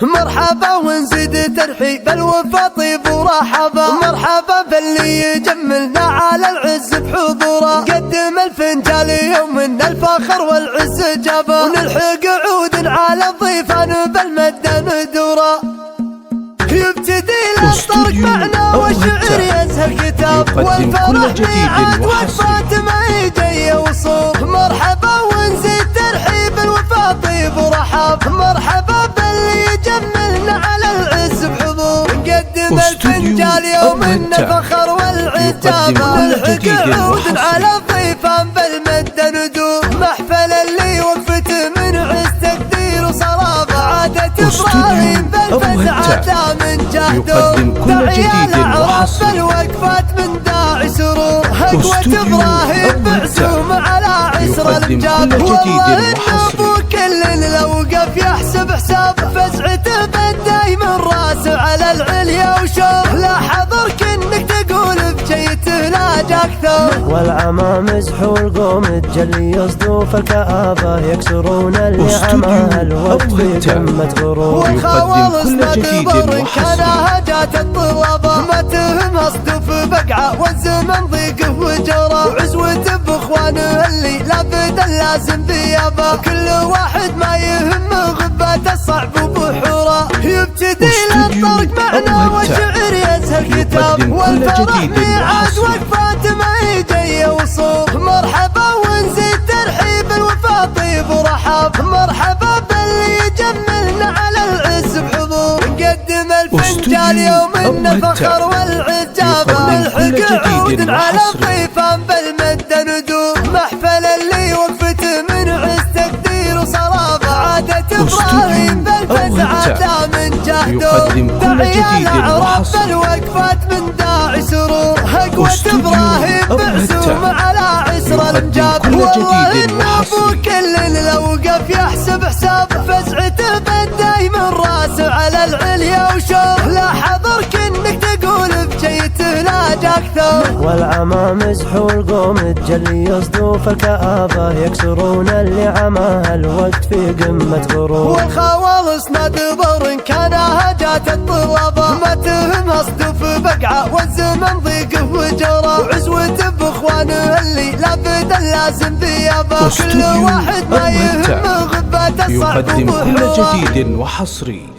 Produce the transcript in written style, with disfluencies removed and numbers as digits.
مرحبا ونزيد ترحيب الوفا طيب ورحبا، مرحبا باللي يجملنا على العز بحضوره، قدم الفنجال يوم من الفخر والعز جابه، ونلحق عود على الضيفان بالمدة ندوره، يبتدي الطرق معنا والشعر يزهر كتاب، والفرح ميعاد وقفات ما يجي وصوب، مرحبا ونزيد ترحيب الوفا طيب ورحب، مرحبا باللي يجملنا على العز بحضور، نقدم الفنجال يوم الفخر والعجابة، نلحق عود على الضيفان بالمدة ندور، محفل اللي وقفته من عز تقدير وصلابة، عادة ابراهيم بالفزعة من جهده، داعي الاعراب بالوقفات من داعي سرور، هقوة ابراهيم بعزوم على عسر الامجاد، والله ان ابو كل لو وقف يحسب حساب، فزعته بداي من راسه على العليا وشوف، لا حضرك انك تقول بجيته لا جاك ثوب، والعمى مزح والقوم الجلي يصدوف الكآبة، يكسرون النعمة الوقت في قمة غرور، والخوالص تدبر كان هجات الطلبة، ما تهم اصدف بقعة والزمن ضيقه وجرى، وعزوة باخوانه اللي لابد لازم ثيابه، كل واحد ما يهم غبات الصعب وبحوره، يبتدي للطرق معنا والشعر يزهر كتاب، والفرح ميعاد وقفات ما يجي وصوب، مرحبا ونزيد ترحيب الوفا طيب ورحب، مرحبا باللي يجملنا على العز بحضور، نقدم الفنجال يوم الفخر والعجابة، نلحق عود على الضيفان بالمدة ندور، محفل اللي وقفته من عز تقدير وصلابة، عادة ابراهيم بالفزعة من جهده، داعي الاعراب بالوقفات من داعي سرور، هقوة ابراهيم بعزوم على عسر الامجاد، والله ان ابو كل لو وقف يحسب حساب، فزعته بداي من راسه على العليا وشوف، لا حضرك انك تقول بجيته لا جاك ثوب، والعمى مزح والقوم الجلي يصدوف الكآبة، يكسرون النعمة الوقت في قمة غرور، والخوالص ندبر كان هجات الطلبة، ما تهم اصدف بقعة والزمن ضيقه وجرى، وعزوة باخوانه اللي لابد لازم ثيابه، كل واحد ما يهم غبات الصعب يقدم كل وبحوره. جديد وحصري